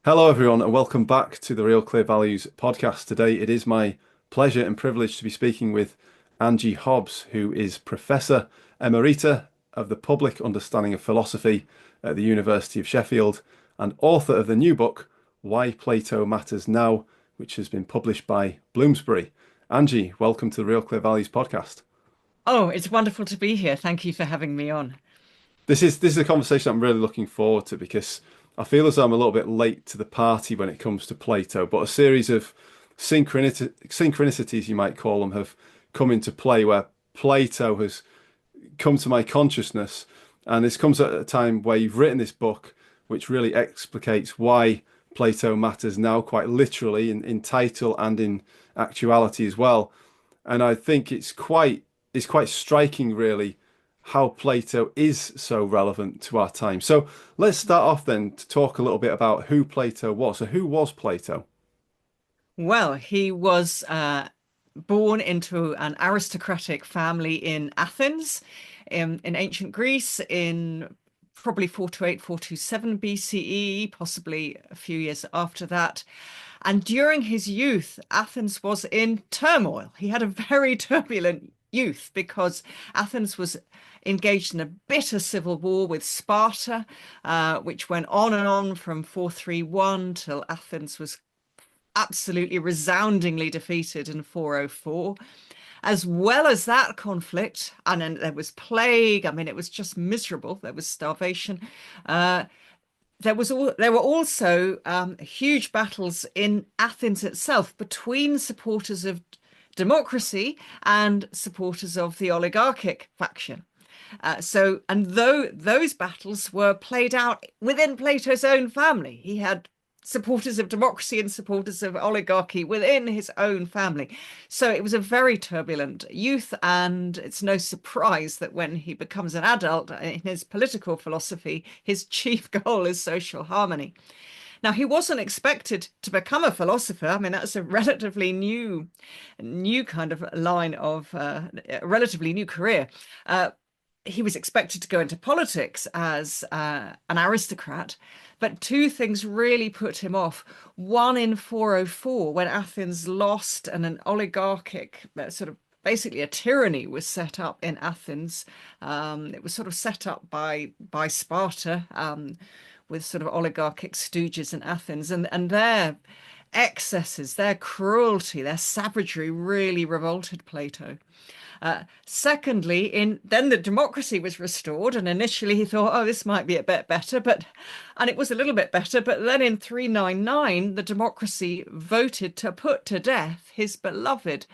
Hello, everyone, and welcome back to the Real Clear Values podcast. Today, it is my pleasure and privilege to be speaking with Angie Hobbs, who is Professor Emerita of the Public Understanding of Philosophy at the University of Sheffield and author of the new book, Why Plato Matters Now, which has been published by Bloomsbury. Angie, welcome to the Real Clear Values podcast. Oh, it's wonderful to be here. Thank you for having me on. This is a conversation I'm really looking forward to because I feel as though I'm a little bit late to the party when it comes to Plato, but a series of synchronicities, you might call them, have come into play where Plato has come to my consciousness, and this comes at a time where you've written this book, which really explicates why Plato matters now, quite literally in title and in actuality as well. And I think it's quite striking, really, how Plato is so relevant to our time. So let's start off then to talk a little bit about who Plato was. So who was Plato? Well, he was born into an aristocratic family in Athens, in ancient Greece, in probably 428, 427 BCE, possibly a few years after that. And during his youth, Athens was in turmoil. He had a very turbulent youth because Athens was engaged in a bitter civil war with Sparta, which went on and on from 431 till Athens was absolutely resoundingly defeated in 404. As well as that conflict, and then there was plague. I mean, it was just miserable. There was starvation. There were also huge battles in Athens itself between supporters of democracy and supporters of the oligarchic faction. Though those battles were played out within Plato's own family, he had supporters of democracy and supporters of oligarchy within his own family. So it was a very turbulent youth, and it's no surprise that when he becomes an adult in his political philosophy, his chief goal is social harmony. Now, he wasn't expected to become a philosopher. I mean, that's a relatively new kind of line of a relatively new career. He was expected to go into politics as an aristocrat, but two things really put him off. One in 404, when Athens lost and an oligarchic sort of basically a tyranny was set up in Athens. It was sort of set up by Sparta, with sort of oligarchic stooges in Athens, and their excesses, their cruelty, their savagery really revolted Plato. Secondly, then the democracy was restored, and initially he thought, oh, this might be a bit better, and it was a little bit better. But then in 399, the democracy voted to put to death his beloved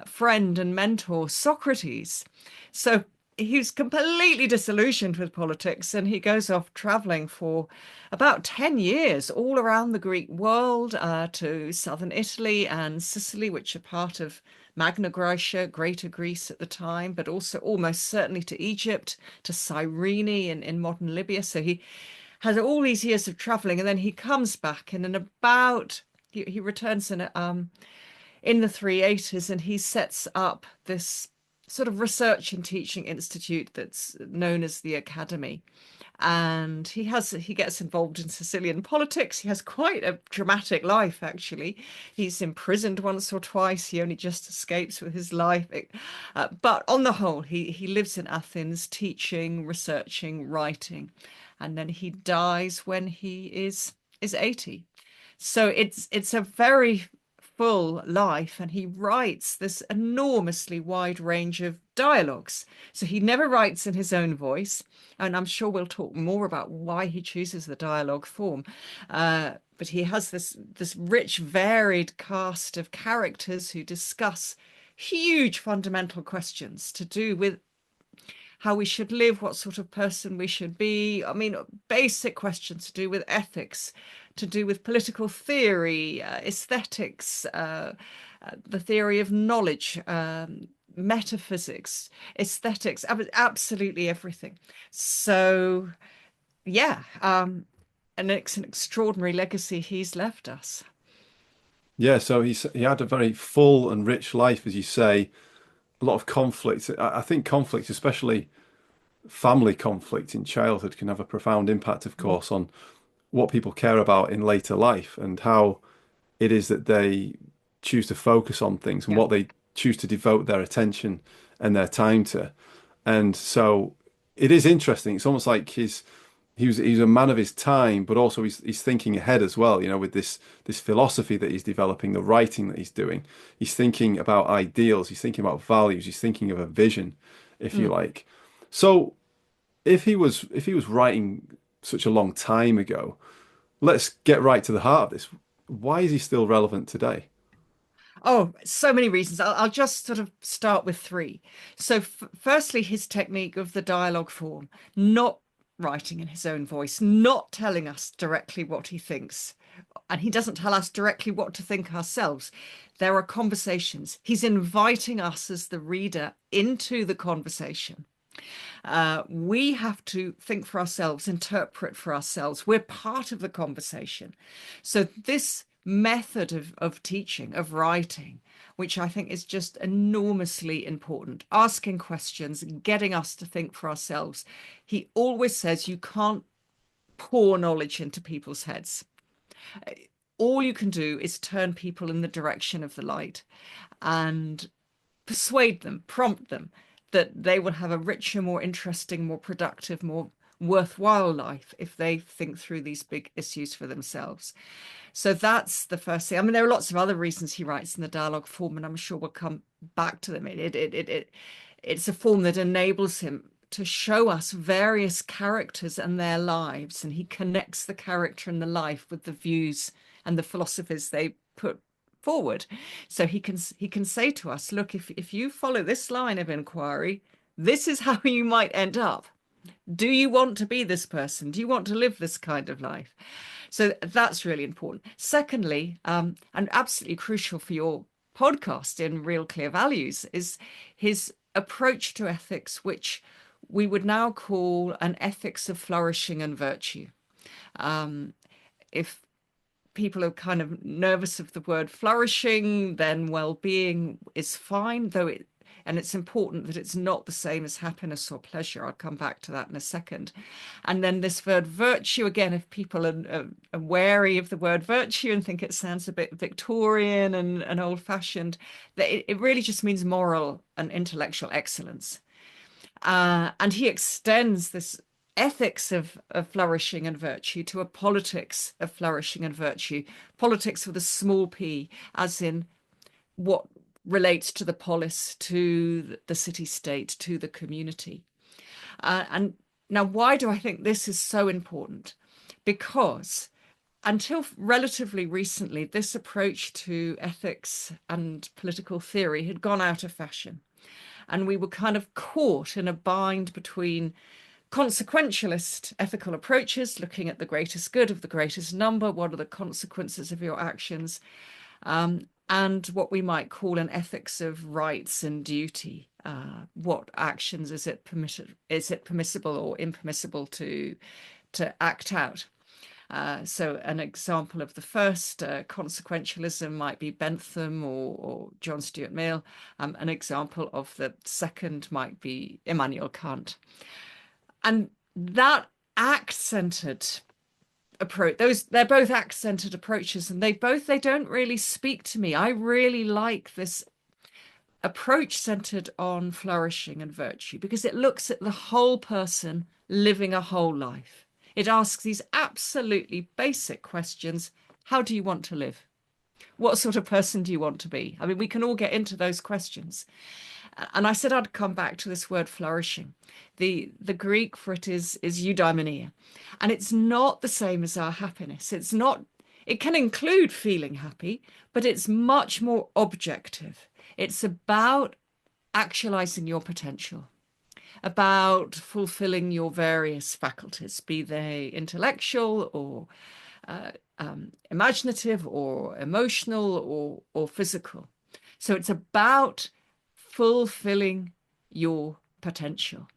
friend and mentor Socrates. So he was completely disillusioned with politics, and he goes off traveling for about 10 years all around the Greek world, to southern Italy and Sicily, which are part of Magna Graecia, Greater Greece at the time, but also almost certainly to Egypt, to Cyrene in modern Libya. So he has all these years of traveling, and then he comes back, and he returns in the 380s, and he sets up this sort of research and teaching institute that's known as the Academy. And he gets involved in Sicilian politics. He has quite a dramatic life, actually. He's imprisoned once or twice. He only just escapes with his life. But on the whole, he lives in Athens, teaching, researching, writing, and then he dies when he is 80. So it's a very full life, and he writes this enormously wide range of dialogues. So he never writes in his own voice, and I'm sure we'll talk more about why he chooses the dialogue form. But he has this rich, varied cast of characters who discuss huge fundamental questions to do with how we should live, what sort of person we should be. I mean, basic questions to do with ethics, to do with political theory, aesthetics, the theory of knowledge, metaphysics, aesthetics, absolutely everything. So, yeah, and it's an extraordinary legacy he's left us. Yeah, so he had a very full and rich life, as you say, a lot of conflict. I think conflict, especially family conflict in childhood, can have a profound impact, of course, on what people care about in later life and how it is that they choose to focus on things and Yeah. what they choose to devote their attention and their time to. And so it is interesting. It's almost like he's a man of his time, but also he's thinking ahead as well, you know, with this philosophy that he's developing, the writing that he's doing. He's thinking about ideals, he's thinking about values, he's thinking of a vision, if you Mm. like. So if he was writing such a long time ago, let's get right to the heart of this. Why is he still relevant today? Oh, so many reasons. I'll just sort of start with three. So, firstly, his technique of the dialogue form, not writing in his own voice, not telling us directly what he thinks. And he doesn't tell us directly what to think ourselves. There are conversations. He's inviting us as the reader into the conversation. We have to think for ourselves, interpret for ourselves. We're part of the conversation. So this method of teaching, of writing, which I think is just enormously important, asking questions, getting us to think for ourselves. He always says you can't pour knowledge into people's heads. All you can do is turn people in the direction of the light and persuade them, prompt them that they will have a richer, more interesting, more productive, more worthwhile life if they think through these big issues for themselves. So that's the first thing. I mean, there are lots of other reasons he writes in the dialogue form, and I'm sure we'll come back to them. It's a form that enables him to show us various characters and their lives, and he connects the character and the life with the views and the philosophies they put forward. So he can say to us, look, if you follow this line of inquiry, this is how you might end up. Do you want to be this person? Do you want to live this kind of life? So that's really important. Secondly, and absolutely crucial for your podcast in Real Clear Values, is his approach to ethics, which we would now call an ethics of flourishing and virtue. If people are kind of nervous of the word flourishing, then well-being is fine, and it's important that it's not the same as happiness or pleasure. I'll come back to that in a second. And then this word virtue, again, if people are wary of the word virtue and think it sounds a bit Victorian and old-fashioned, it really just means moral and intellectual excellence. And he extends this ethics of flourishing and virtue to a politics of flourishing and virtue, politics with a small p, as in what relates to the polis, to the city-state, to the community. And now, why do I think this is so important? Because until relatively recently, this approach to ethics and political theory had gone out of fashion. And we were kind of caught in a bind between consequentialist ethical approaches, looking at the greatest good of the greatest number, what are the consequences of your actions, and what we might call an ethics of rights and duty. What actions is it permissible or impermissible to act out? So an example of the first consequentialism might be Bentham or John Stuart Mill. An example of the second might be Immanuel Kant. And that act-centered approach, they're both act-centered approaches, and they don't really speak to me. I really like this approach centered on flourishing and virtue because it looks at the whole person living a whole life. It asks these absolutely basic questions. How do you want to live? What sort of person do you want to be? I mean, we can all get into those questions. And I said I'd come back to this word flourishing. The Greek for it is eudaimonia. And it's not the same as our happiness. It can include feeling happy, but it's much more objective. It's about actualizing your potential, about fulfilling your various faculties, be they intellectual or imaginative or emotional or physical. So it's about fulfilling your potential.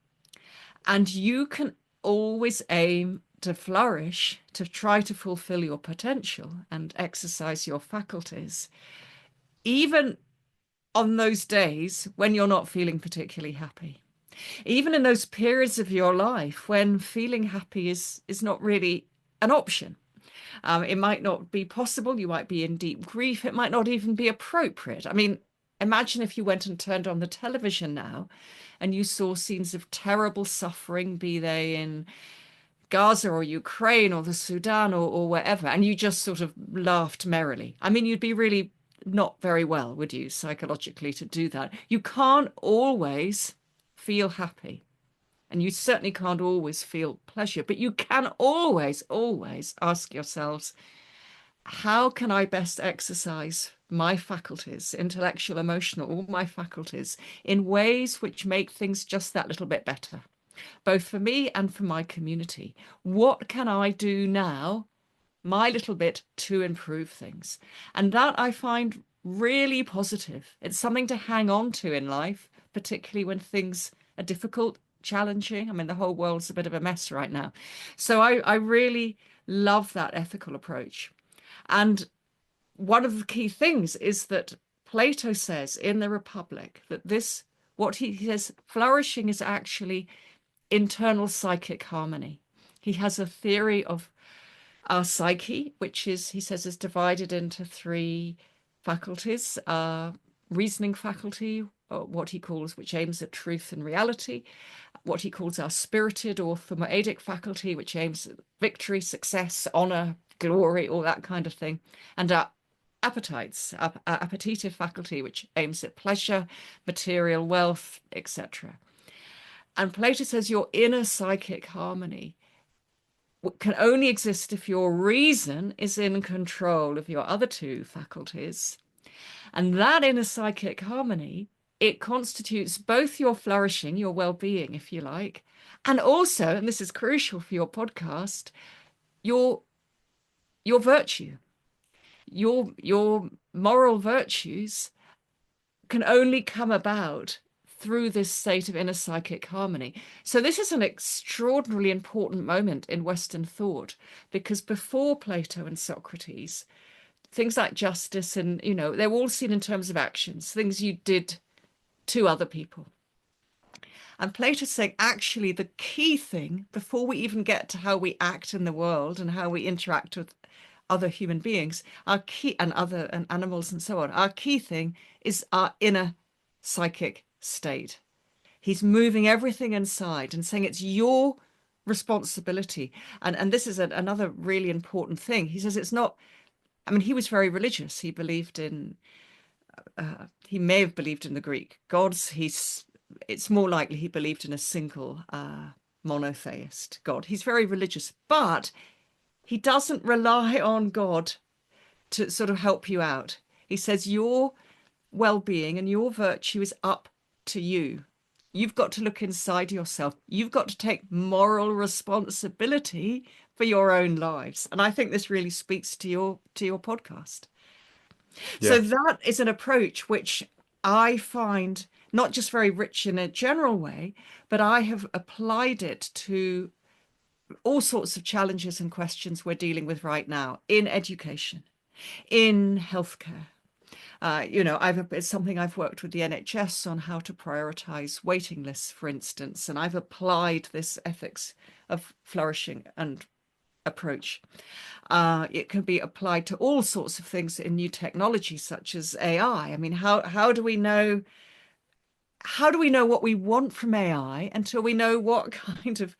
And you can always aim to flourish, to try to fulfill your potential and exercise your faculties, even on those days when you're not feeling particularly happy. Even in those periods of your life when feeling happy is not really an option. It might not be possible. You might be in deep grief. It might not even be appropriate. I mean, imagine if you went and turned on the television now and you saw scenes of terrible suffering, be they in Gaza or Ukraine or the Sudan or wherever, and you just sort of laughed merrily. I mean, you'd be really not very well, would you, psychologically, to do that? You can't always feel happy. And you certainly can't always feel pleasure, but you can always, always ask yourselves, how can I best exercise my faculties, intellectual, emotional, all my faculties, in ways which make things just that little bit better, both for me and for my community? What can I do now, my little bit, to improve things? And that I find really positive. It's something to hang on to in life, particularly when things are difficult, challenging. I mean, the whole world's a bit of a mess right now. So I really love that ethical approach. And one of the key things is that Plato says in the Republic that this, what he says, flourishing is actually internal psychic harmony. He has a theory of our psyche, which is, he says, is divided into three faculties: reasoning faculty, or what he calls, which aims at truth and reality; what he calls our spirited or thermoedic faculty, which aims at victory, success, honor, glory, all that kind of thing; and our appetites, our appetitive faculty, which aims at pleasure, material wealth, etc. And Plato says your inner psychic harmony can only exist if your reason is in control of your other two faculties. And that inner psychic harmony, it constitutes both your flourishing, your well-being, if you like, and also, and this is crucial for your podcast, your virtue. Your moral virtues can only come about through this state of inner psychic harmony. So this is an extraordinarily important moment in Western thought, because before Plato and Socrates, things like justice and, they're all seen in terms of actions, things you did to other people. And Plato's saying, actually, the key thing, before we even get to how we act in the world and how we interact with other human beings, our key, and animals and so on, our key thing is our inner psychic state. He's moving everything inside and saying it's your responsibility. And this is another really important thing. He says it's not, I mean, he was very religious. He believed in, he may have believed in the Greek gods. It's more likely he believed in a single monotheist God. He's very religious, but he doesn't rely on God to sort of help you out. He says your well-being and your virtue is up to you. You've got to look inside yourself. You've got to take moral responsibility for your own lives. And I think this really speaks to your podcast. Yeah. So that is an approach which I find not just very rich in a general way, but I have applied it to all sorts of challenges and questions we're dealing with right now in education, in healthcare. It's something I've worked with the NHS on, how to prioritize waiting lists, for instance, and I've applied this ethics of flourishing and approach. It can be applied to all sorts of things in new technology, such as AI. I mean, how do we know? How do we know what we want from AI until we know what kind of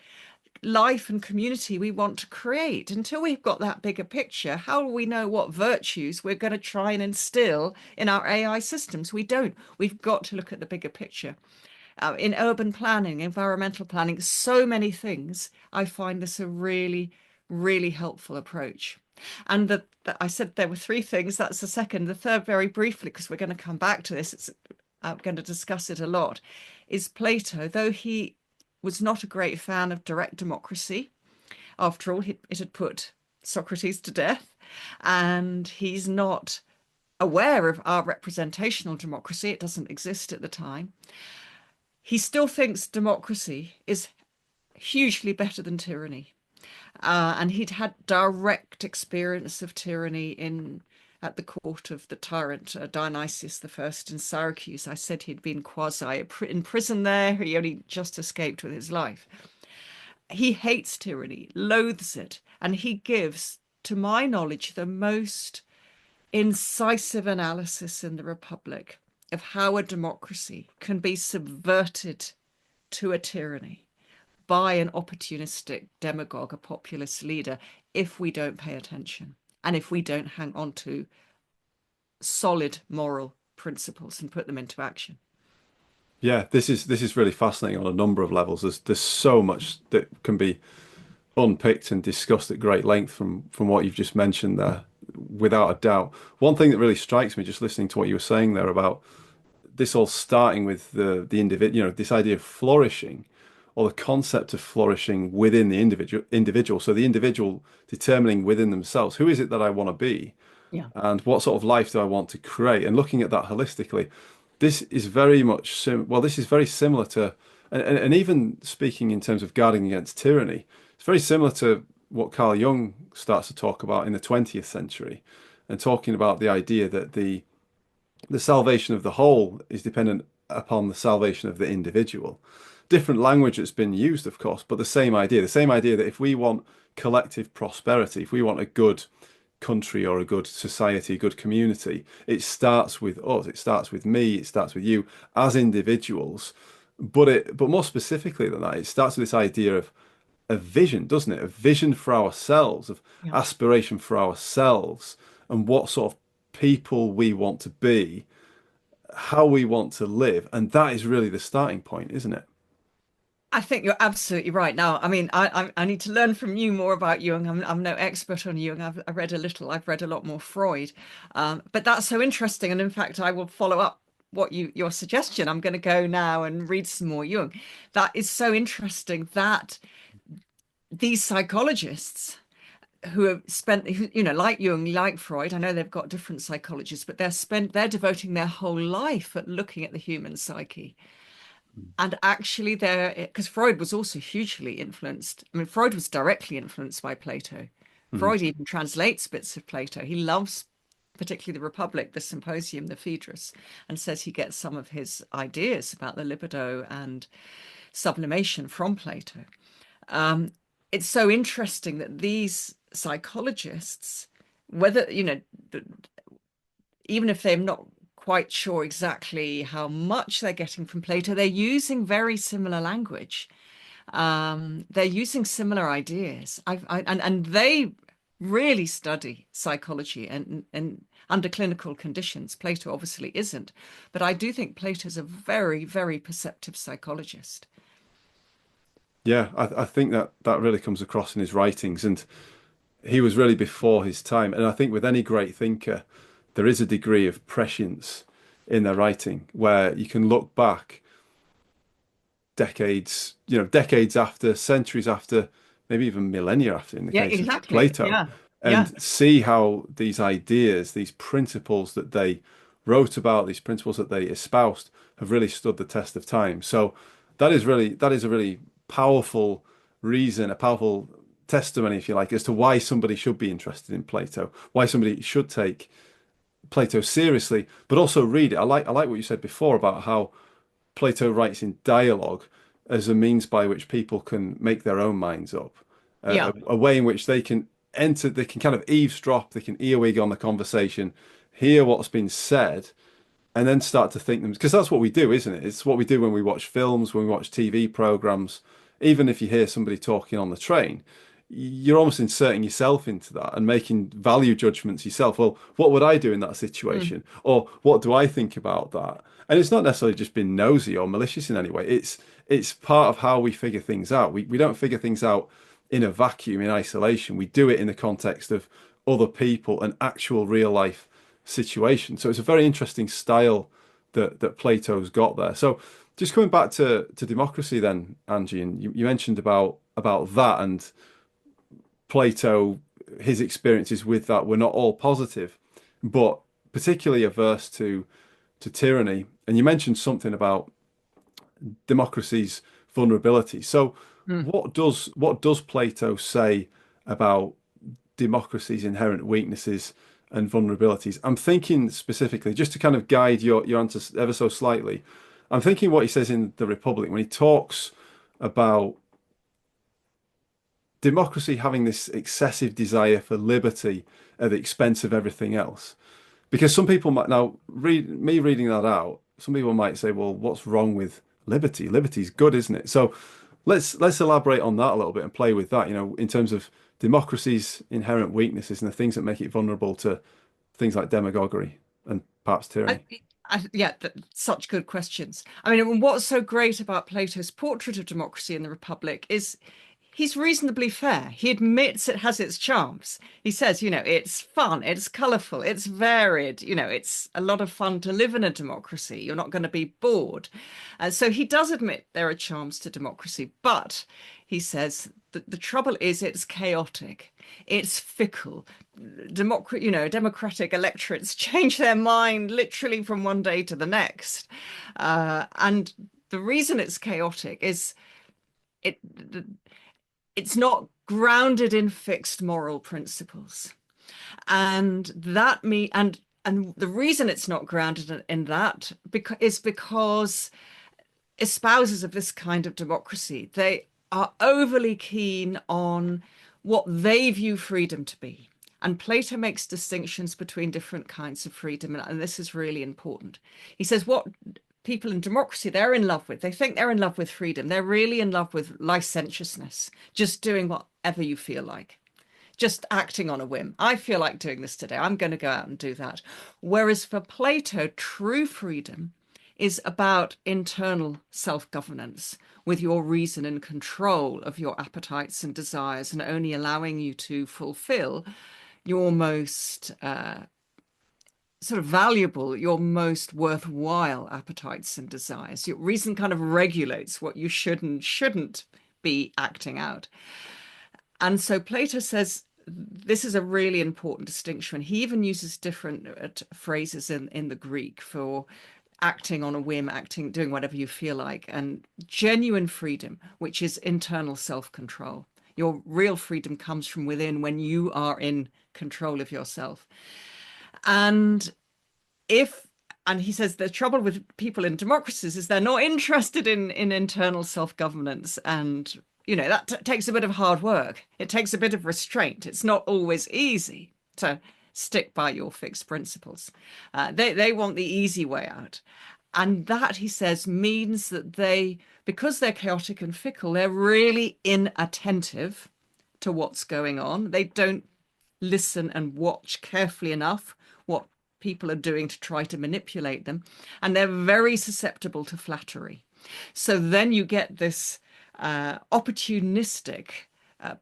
life and community we want to create? Until we've got that bigger picture, how do we know what virtues we're going to try and instill in our AI systems? We don't. We've got to look at the bigger picture. In urban planning, environmental planning, so many things, I find this a really, really helpful approach. And I said there were three things. That's the second. The third, very briefly, because we're going to come back to this, I'm going to discuss it a lot, is Plato. Though he was not a great fan of direct democracy, after all, it had put Socrates to death, and he's not aware of our representational democracy. It doesn't exist at the time. He still thinks democracy is hugely better than tyranny. And he'd had direct experience of tyranny at the court of the tyrant Dionysius I in Syracuse. I said he'd been quasi in prison there. He only just escaped with his life. He hates tyranny, loathes it, and he gives to my knowledge, the most incisive analysis in the Republic of how a democracy can be subverted to a tyranny by an opportunistic demagogue, a populist leader, if we don't pay attention and if we don't hang on to solid moral principles and put them into action. Yeah, this is really fascinating on a number of levels. There's so much that can be unpicked and discussed at great length from what you've just mentioned there, without a doubt. One thing that really strikes me just listening to what you were saying there about this all starting with the individual, this idea of flourishing or the concept of flourishing within the individual. So the individual determining within themselves, who is it that I want to be? Yeah. And what sort of life do I want to create? And looking at that holistically, this is very much this is very similar to, and even speaking in terms of guarding against tyranny, it's very similar to what Carl Jung starts to talk about in the 20th century, and talking about the idea that the salvation of the whole is dependent upon the salvation of the individual. Different language that's been used, of course, but the same idea that if we want collective prosperity, if we want a good country or a good society, a good community, it starts with us, it starts with me, it starts with you as individuals. But more specifically than that, it starts with this idea of a vision, doesn't it? A vision for ourselves, of Yeah. aspiration for ourselves, and what sort of people we want to be, how we want to live. And that is really the starting point, isn't it? I think you're absolutely right. Now, I mean, I need to learn from you more about Jung. I'm no expert on Jung. I read a little. I've read a lot more Freud, but that's so interesting. And in fact, I will follow up your suggestion. I'm going to go now and read some more Jung. That is so interesting that these psychologists who have spent, like Jung, like Freud, I know they've got different psychologists, but they're devoting their whole life at looking at the human psyche. And actually, because Freud was also hugely influenced. I mean, Freud was directly influenced by Plato. Mhm. Freud even translates bits of Plato. He loves, particularly the Republic, the Symposium, the Phaedrus, and says he gets some of his ideas about the libido and sublimation from Plato. It's so interesting that these psychologists, whether, even if they're not quite sure exactly how much they're getting from Plato, they're using very similar language. They're using similar ideas. And they really study psychology and under clinical conditions. Plato obviously isn't, but I do think Plato's a very, very perceptive psychologist. Yeah, I think that really comes across in his writings, and he was really before his time. And I think with any great thinker, there is a degree of prescience in their writing where you can look back decades after, centuries after, maybe even millennia after, in the Yeah, case of exactly. Plato, Yeah. Yeah. and see how these ideas, these principles that they wrote about, these principles that they espoused, have really stood the test of time. So that is a really powerful reason, a powerful testimony, if you like, as to why somebody should be interested in Plato, why somebody should take Plato seriously, but also read it. I like what you said before about how Plato writes in dialogue as a means by which people can make their own minds up, Yeah. a way in which they can enter, they can kind of eavesdrop, they can earwig on the conversation, hear what's been said, and then start to think them. Because that's what we do, isn't it? It's what we do when we watch films, when we watch TV programs. Even if you hear somebody talking on the train, you're almost inserting yourself into that and making value judgments yourself. Well, what would I do in that Mm. situation? Or what do I think about that? And it's not necessarily just being nosy or malicious in any way. It's part of how we figure things out. We don't figure things out in a vacuum, in isolation. We do it in the context of other people and actual real life situations. So it's a very interesting style that Plato's got there. So just coming back to democracy then, Angie, and you mentioned about that and Plato, his experiences with that were not all positive, but particularly averse to tyranny. And you mentioned something about democracy's vulnerability. So Mm. what does Plato say about democracy's inherent weaknesses and vulnerabilities? I'm thinking specifically, just to kind of guide your answer ever so slightly, I'm thinking what he says in the Republic when he talks about democracy having this excessive desire for liberty at the expense of everything else. Because some people might now reading that out, some people might say, well, what's wrong with liberty? Liberty's good, isn't it? So let's elaborate on that a little bit and play with that, in terms of democracy's inherent weaknesses and the things that make it vulnerable to things like demagoguery and perhaps I, tyranny. yeah, such good questions. I mean, what's so great about Plato's portrait of democracy in the Republic is he's reasonably fair. He admits it has its charms. He says, it's fun, it's colorful, it's varied, it's a lot of fun to live in a democracy. You're not going to be bored. So he does admit there are charms to democracy, but he says that the trouble is it's chaotic, it's fickle. Democratic electorates change their mind literally from one day to the next. And the reason it's chaotic is it it's not grounded in fixed moral principles. And the reason it's not grounded in that is because espousers of this kind of democracy, they are overly keen on what they view freedom to be. And Plato makes distinctions between different kinds of freedom, and this is really important. He says what people in democracy they're in love with. They think they're in love with freedom. They're really in love with licentiousness, just doing whatever you feel like, just acting on a whim. I feel like doing this today. I'm going to go out and do that. Whereas for Plato, true freedom is about internal self-governance, with your reason in control of your appetites and desires and only allowing you to fulfill your most sort of valuable, your most worthwhile appetites and desires. Your reason kind of regulates what you should and shouldn't be acting out. And so Plato says this is a really important distinction. He even uses different phrases in the Greek for acting on a whim, doing whatever you feel like, and genuine freedom, which is internal self-control. Your real freedom comes from within when you are in control of yourself. And he says the trouble with people in democracies is they're not interested in internal self-governance, and that takes a bit of hard work. It takes a bit of restraint. It's not always easy to stick by your fixed principles. They want the easy way out. And that, he says, means that because they're chaotic and fickle, they're really inattentive to what's going on. They don't listen and watch carefully enough what people are doing to try to manipulate them. And they're very susceptible to flattery. So then you get this opportunistic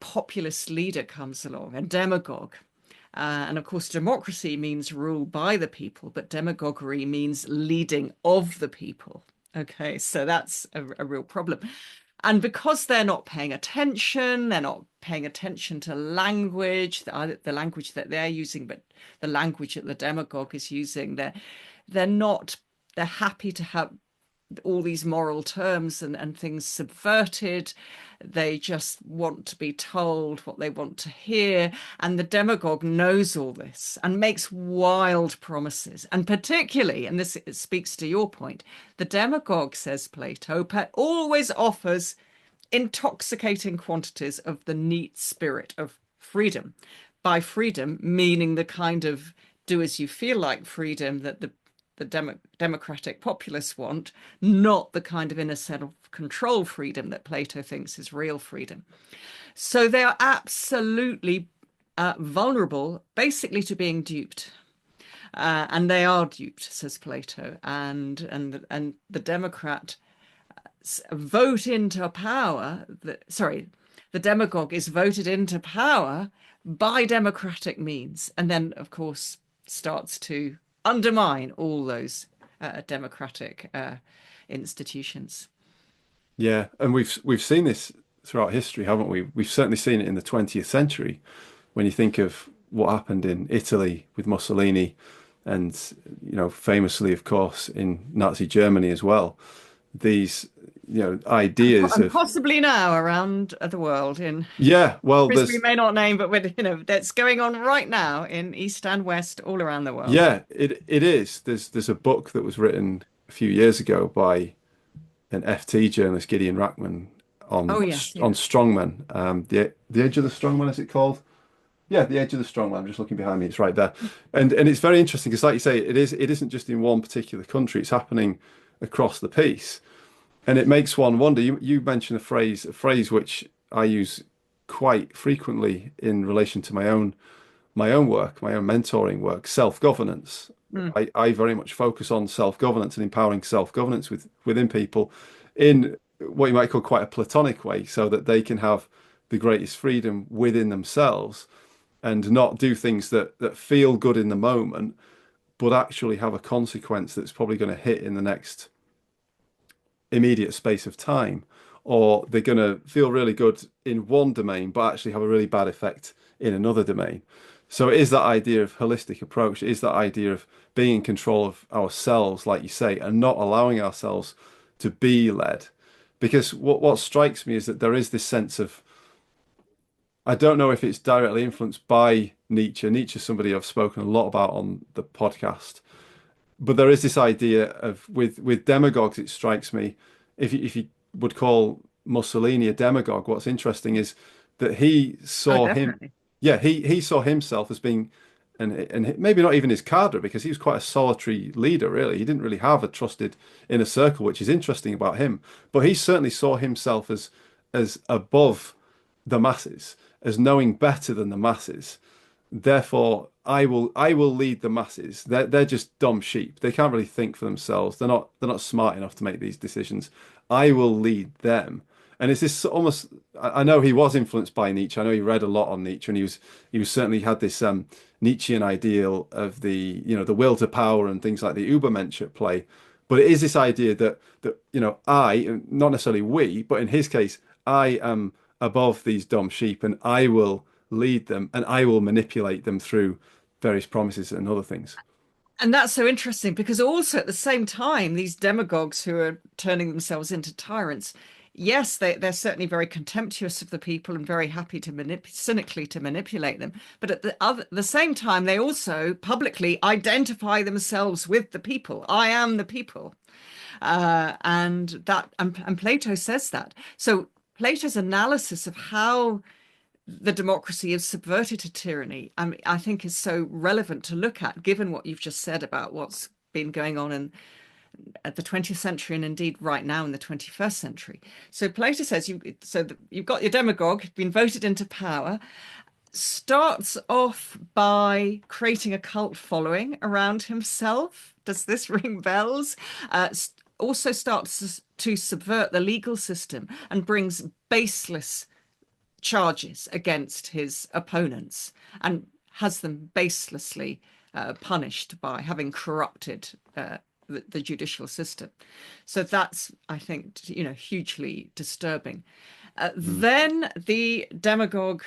populist leader comes along, a demagogue. And of course, democracy means rule by the people, but demagoguery means leading of the people. Okay, so that's a real problem. And because they're not paying attention to language, the language that they're using, but the language that the demagogue is using, they're happy to have all these moral terms and things subverted. They just want to be told what they want to hear. And the demagogue knows all this and makes wild promises. And particularly, and this speaks to your point, the demagogue, says Plato, always offers intoxicating quantities of the neat spirit of freedom. By freedom, meaning the kind of do as you feel like freedom that the democratic populists want, not the kind of inner self-control freedom that Plato thinks is real freedom. So they are absolutely vulnerable, basically, to being duped. And they are duped, says Plato. And the Democrat vote into power. The demagogue is voted into power by democratic means, and then, of course, starts to undermine all those democratic institutions. Yeah, and we've seen this throughout history, haven't we? We've certainly seen it in the 20th century when you think of what happened in Italy with Mussolini and, famously, of course, in Nazi Germany as well. These, ideas and of, possibly now around the world in yeah, well, countries we may not name, but that's going on right now in East and West, all around the world. yeah, it is. There's a book that was written a few years ago by an FT journalist, Gideon Rachman, on Oh yes, on yeah. strongmen, The Age of the Strongman, is it called? Yeah, The Age of the Strongman. I'm just looking behind me. It's right there. And it's very interesting because, like you say, it isn't just in one particular country. It's happening across the piece. And it makes one wonder. You mentioned a phrase which I use quite frequently in relation to my own work, my own mentoring work, self-governance. Mm. I very much focus on self-governance and empowering self-governance within people in what you might call quite a platonic way, so that they can have the greatest freedom within themselves and not do things that feel good in the moment, but actually have a consequence that's probably going to hit in the next immediate space of time, or they're going to feel really good in one domain, but actually have a really bad effect in another domain. So it is that idea of holistic approach. It is that idea of being in control of ourselves, like you say, and not allowing ourselves to be led. Because what strikes me is that there is this sense of, I don't know if it's directly influenced by Nietzsche. Nietzsche is somebody I've spoken a lot about on the podcast, but there is this idea of with demagogues. It strikes me, if you would call Mussolini a demagogue, what's interesting is that he Oh, saw him, definitely. yeah, he saw himself as being, and maybe not even his cadre, because he was quite a solitary leader. Really, he didn't really have a trusted inner circle, which is interesting about him. But he certainly saw himself as above the masses, as knowing better than the masses. Therefore, I will lead the masses. They're just dumb sheep. They can't really think for themselves. They're not smart enough to make these decisions. I will lead them. And it's this almost, I know he was influenced by Nietzsche. I know he read a lot on Nietzsche, and he was certainly had this Nietzschean ideal of the, you know, the will to power and things like the Übermensch at play. But it is this idea that you know, I, not necessarily we, but in his case, I am above these dumb sheep, and I will lead them, and I will manipulate them through various promises and other things. And that's so interesting because also at the same time, these demagogues who are turning themselves into tyrants, yes, they're certainly very contemptuous of the people and very happy to cynically to manipulate them. But at the same time, they also publicly identify themselves with the people. I am the people. And Plato says that. So Plato's analysis of how the democracy is subverted to tyranny, I mean, I think is so relevant to look at, given what you've just said about what's been going on in at the 20th century and indeed right now in the 21st century. So Plato says you've got your demagogue been voted into power, starts off by creating a cult following around himself. Does this ring bells? Also starts to subvert the legal system and brings baseless charges against his opponents and has them baselessly punished by having corrupted the judicial system. So that's, I think, you know, hugely disturbing. Mm. Then the demagogue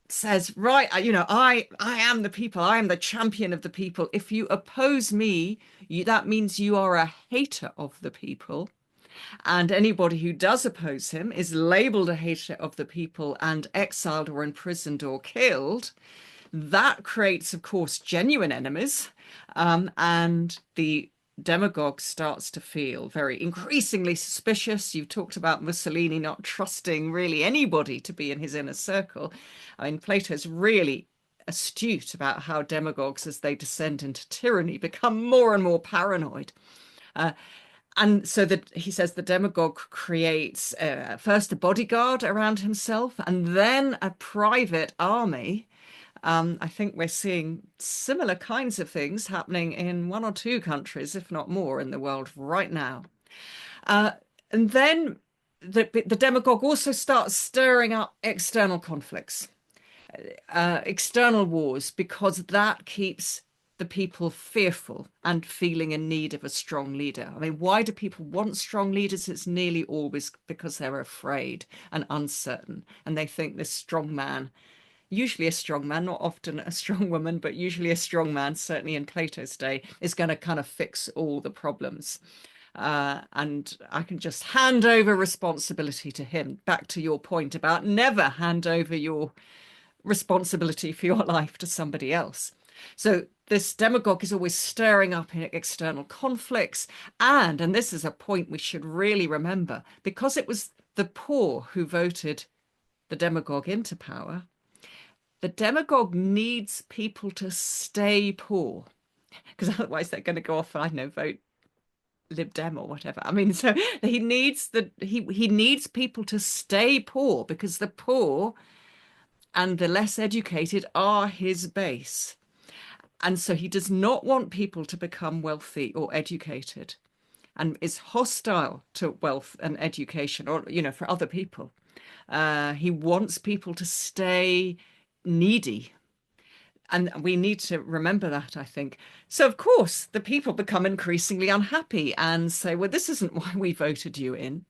says, right, you know, I am the people. I am the champion of the people. If you oppose me, that means you are a hater of the people. And anybody who does oppose him is labeled a hater of the people and exiled or imprisoned or killed. That creates, of course, genuine enemies. And the demagogue starts to feel very increasingly suspicious. You talked about Mussolini not trusting really anybody to be in his inner circle. I mean, Plato's really astute about how demagogues, as they descend into tyranny, become more and more paranoid. And so that he says the demagogue creates first a bodyguard around himself and then a private army. I think we're seeing similar kinds of things happening in one or two countries, if not more, in the world right now. Uh, and then the demagogue also starts stirring up external conflicts, external wars, because that keeps the people fearful and feeling in need of a strong leader. I mean, why do people want strong leaders? It's nearly always because they're afraid and uncertain, and they think this strong man, usually a strong man, not often a strong woman, but usually a strong man, certainly in Plato's day, is going to kind of fix all the problems. And I can just hand over responsibility to him. Back to your point about never hand over your responsibility for your life to somebody else. So this demagogue is always stirring up in external conflicts. And this is a point we should really remember, because it was the poor who voted the demagogue into power, the demagogue needs people to stay poor, because otherwise they're going to go off, I don't know, vote Lib Dem or whatever. I mean, so he needs people to stay poor, because the poor and the less educated are his base. And so he does not want people to become wealthy or educated, and is hostile to wealth and education, or, for other people. He wants people to stay needy. And we need to remember that, I think. So, of course, the people become increasingly unhappy and say, well, this isn't why we voted you in.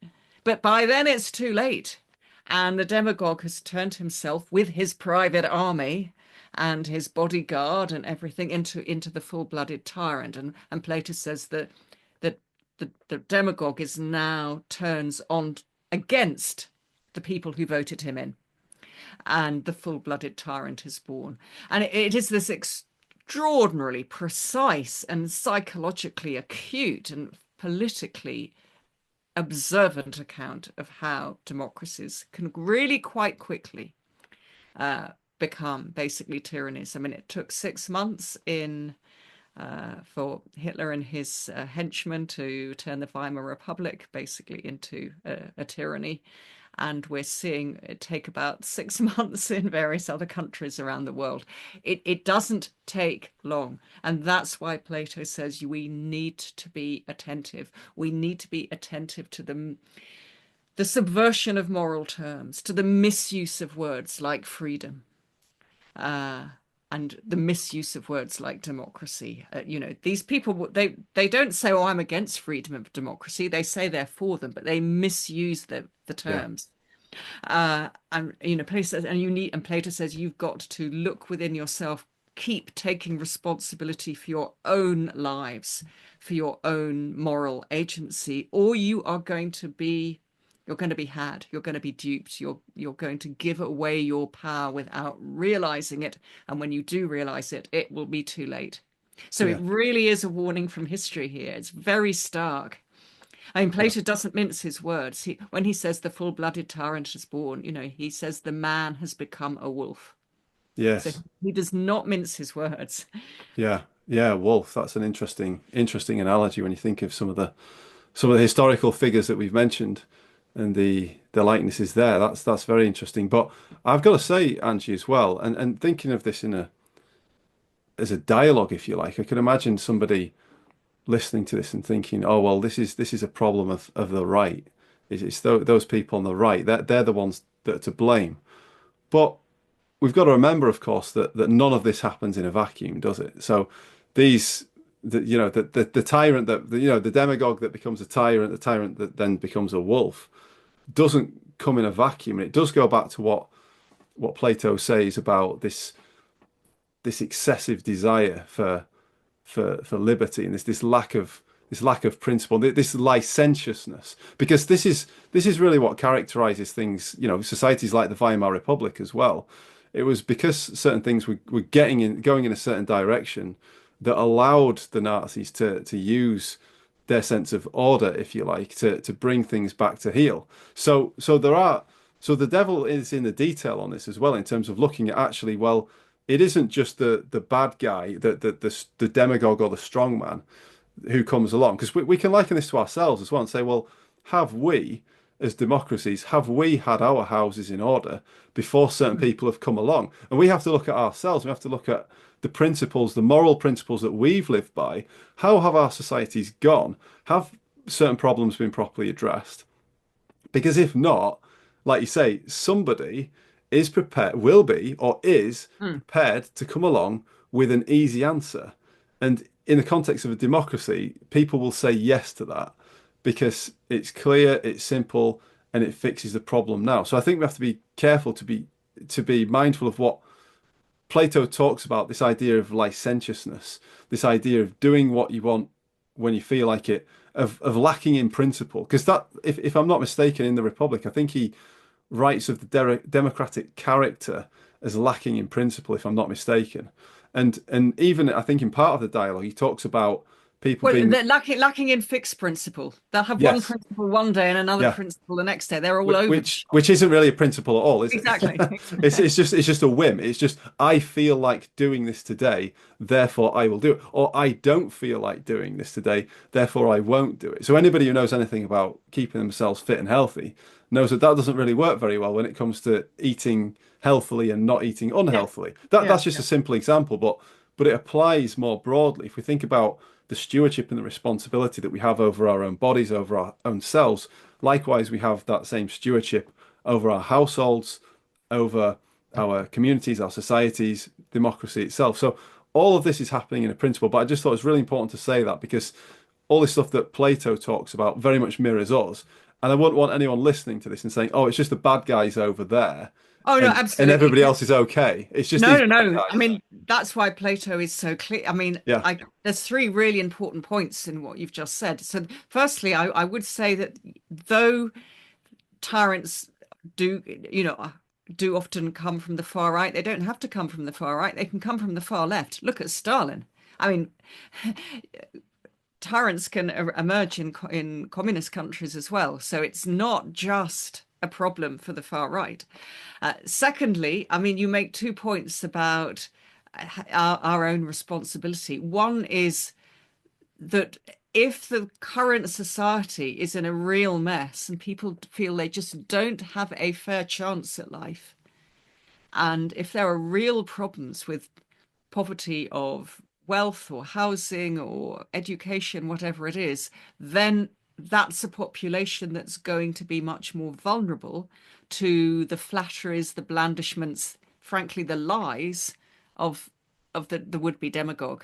But by then it's too late. And the demagogue has turned himself with his private army and his bodyguard and everything into the full-blooded tyrant. And Plato says that the demagogue is now turns on against the people who voted him in, and the full-blooded tyrant is born. And it is this extraordinarily precise and psychologically acute and politically observant account of how democracies can really quite quickly become basically tyrannies. I mean, it took 6 months for Hitler and his henchmen to turn the Weimar Republic basically into a tyranny. And we're seeing it take about 6 months in various other countries around the world. It doesn't take long. And that's why Plato says we need to be attentive. We need to be attentive to the subversion of moral terms, to the misuse of words like freedom, and the misuse of words like democracy. These people, they don't say, oh, I'm against freedom of democracy. They say they're for them, but they misuse the terms. Plato says, and Plato says, you've got to look within yourself, keep taking responsibility for your own lives, for your own moral agency, or you're going to be had, you're going to be duped, you're going to give away your power without realizing it. And when you do realize it, it will be too late. So it really is a warning from history here. It's very stark. I mean, Plato doesn't mince his words. When he says the full-blooded tyrant is born, he says the man has become a wolf. So Yes. he does not mince his words. Yeah. Yeah. Wolf. That's an interesting analogy when you think of some of the historical figures that we've mentioned, and the likenesses there. That's very interesting. But I've got to say, Angie, as well, and thinking of this as a dialogue, if you like, I can imagine somebody listening to this and thinking, oh well, this is a problem of the right. It's those people on the right, they're the ones that are to blame. But we've got to remember, of course, that none of this happens in a vacuum, does it? So the tyrant the demagogue that becomes a tyrant, the tyrant that then becomes a wolf, doesn't come in a vacuum. And it does go back to what Plato says about this excessive desire for liberty, and this lack of principle, this licentiousness, because this is really what characterizes things, societies like the Weimar Republic as well. It was because certain things were going in a certain direction that allowed the Nazis to use their sense of order, if you like, to bring things back to heel. So the devil is in the detail on this as well, in terms of looking at, actually, well, it isn't just the bad guy, the demagogue or the strongman who comes along, because we can liken this to ourselves as well and say, well, have we, as democracies, have we had our houses in order before certain people have come along? And we have to look at ourselves. We have to look at the principles, the moral principles that we've lived by. How have our societies gone? Have certain problems been properly addressed? Because if not, like you say, somebody is prepared, will be, or is prepared to come along with an easy answer. And in the context of a democracy, people will say yes to that because it's clear, it's simple, and it fixes the problem now. So I think we have to be careful to be mindful of what Plato talks about, this idea of licentiousness, this idea of doing what you want when you feel like it, of lacking in principle. Because that, if I'm not mistaken, in the Republic, I think he writes of the democratic character as lacking in principle, if I'm not mistaken. And even, I think, in part of the dialogue, he talks about people Well, being, they're lacking in fixed principle. They'll have one yes, principle one day and another yeah. principle the next day. They're all over the shop. Which isn't really a principle at all, is it? Exactly. It's just a whim. It's just I feel like doing this today, therefore I will do it. Or I don't feel like doing this today, therefore I won't do it. So anybody who knows anything about keeping themselves fit and healthy knows that that doesn't really work very well when it comes to eating healthily and not eating Yeah. unhealthily. That's Yeah. just Yeah. a simple example, but it applies more broadly. If we think about the stewardship and the responsibility that we have over our own bodies, over our own selves, likewise, we have that same stewardship over our households, over our communities, our societies, democracy itself. So all of this is happening in a principle, but I just thought it's really important to say that because all this stuff that Plato talks about very much mirrors us. And I wouldn't want anyone listening to this and saying, "Oh, it's just the bad guys over there, Oh no, and absolutely. everybody else is okay." It's just No, these no, bad no. I guys. mean, that's why Plato is so clear. I mean, Yeah, there's three really important points in what you've just said. So, firstly, I would say that though tyrants do, do often come from the far right, they don't have to come from the far right. They can come from the far left. Look at Stalin. I mean, tyrants can emerge in communist countries as well. So it's not just a problem for the far right. Secondly, I mean, you make 2 points about our own responsibility. One is that if the current society is in a real mess and people feel they just don't have a fair chance at life, and if there are real problems with poverty of wealth or housing or education, whatever it is, then that's a population that's going to be much more vulnerable to the flatteries, the blandishments, frankly, the lies of the would-be demagogue.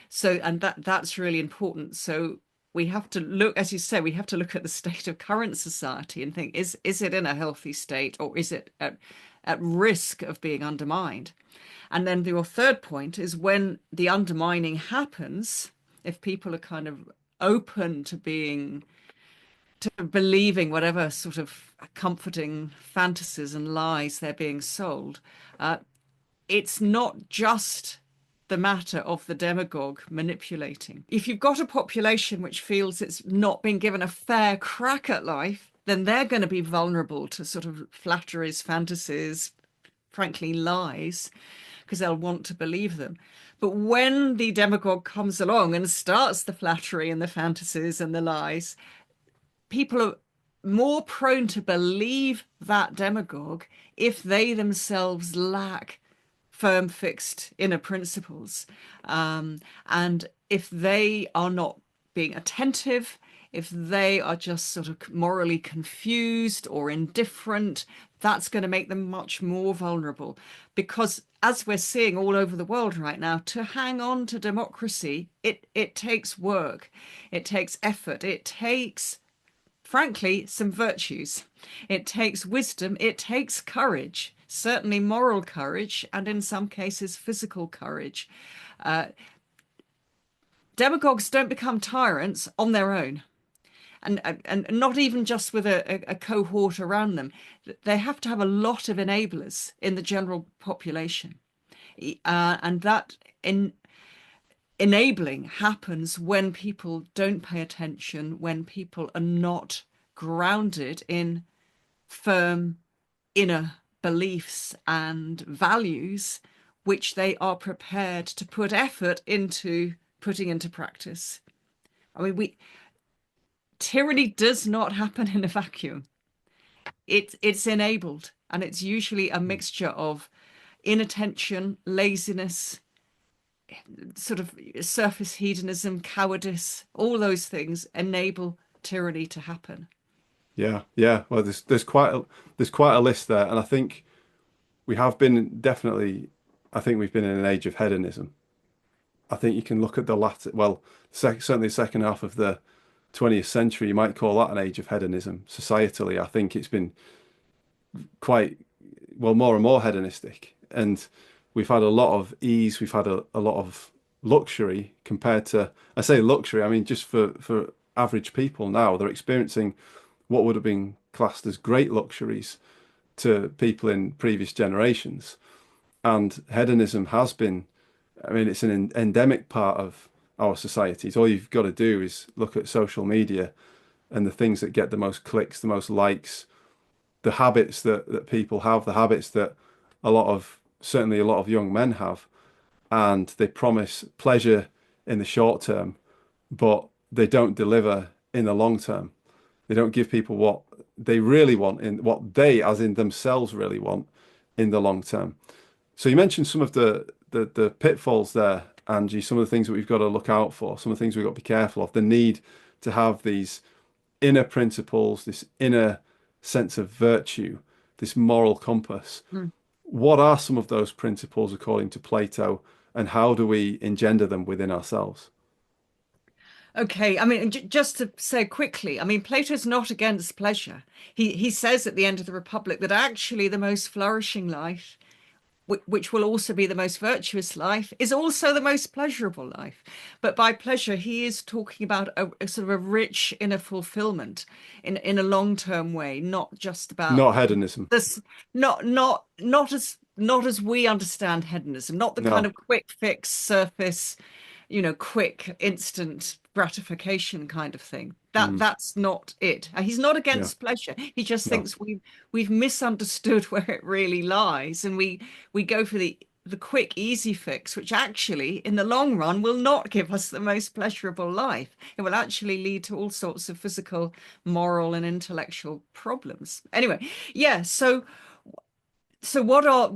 So, and that's really important. So we have to look, as you say, we have to look at the state of current society and think, is it in a healthy state or is it at risk of being undermined? And then your third point is when the undermining happens, if people are kind of open to believing whatever sort of comforting fantasies and lies they're being sold, it's not just the matter of the demagogue manipulating. If you've got a population which feels it's not been given a fair crack at life, then they're going to be vulnerable to sort of flatteries, fantasies, frankly, lies, because they'll want to believe them. But when the demagogue comes along and starts the flattery and the fantasies and the lies, people are more prone to believe that demagogue if they themselves lack firm, fixed inner principles. And if they are not being attentive, if they are just sort of morally confused or indifferent, that's going to make them much more vulnerable. Because as we're seeing all over the world right now, to hang on to democracy, it takes work, it takes effort, it takes, frankly, some virtues. It takes wisdom, it takes courage, certainly moral courage, and in some cases, physical courage. Uh, Demagogues don't become tyrants on their own. And not even just with a cohort around them. They have to have a lot of enablers in the general population. And that enabling happens when people don't pay attention, when people are not grounded in firm inner beliefs and values, which they are prepared to put effort into putting into practice. I mean, tyranny does not happen in a vacuum. It's enabled, and it's usually a mixture of inattention, laziness, sort of surface hedonism, cowardice. All those things enable tyranny to happen. yeah, yeah. Well, there's quite a list there, and I think we have been definitely. I think we've been in an age of hedonism. I think you can look at the latter, well, certainly the second half of the 20th century, you might call that an age of hedonism. Societally, I think it's been quite, well, more and more hedonistic. And we've had a lot of ease, we've had a lot of luxury compared to, I say luxury, I mean, just for average people now, they're experiencing what would have been classed as great luxuries to people in previous generations. And hedonism has been, I mean, it's an endemic part of our societies. All you've got to do is look at social media and the things that get the most clicks, the most likes, the habits that people have, the habits that certainly a lot of young men have, and they promise pleasure in the short term, but they don't deliver in the long term. They don't give people what they really want in what they, as in themselves, really want in the long term. So you mentioned some of the pitfalls there, Angie, some of the things that we've got to look out for, some of the things we've got to be careful of, the need to have these inner principles, this inner sense of virtue, this moral compass. Mm. What are some of those principles according to Plato, and how do we engender them within ourselves? Okay, I mean, just to say quickly, I mean, Plato's not against pleasure. He says at the end of the Republic that actually the most flourishing life, which will also be the most virtuous life, is also the most pleasurable life. But by pleasure, he is talking about a sort of a rich inner fulfillment in a long-term way, not just about Not hedonism. this, not as we understand hedonism, not the kind No. of quick fix surface, quick instant gratification kind of thing. Mm, That's not it. He's not yeah. against pleasure. He just No. thinks we've misunderstood where it really lies, and we go for the quick easy fix, which actually in the long run will not give us the most pleasurable life. It will actually lead to all sorts of physical, moral, and intellectual problems. Anyway, yeah, so what are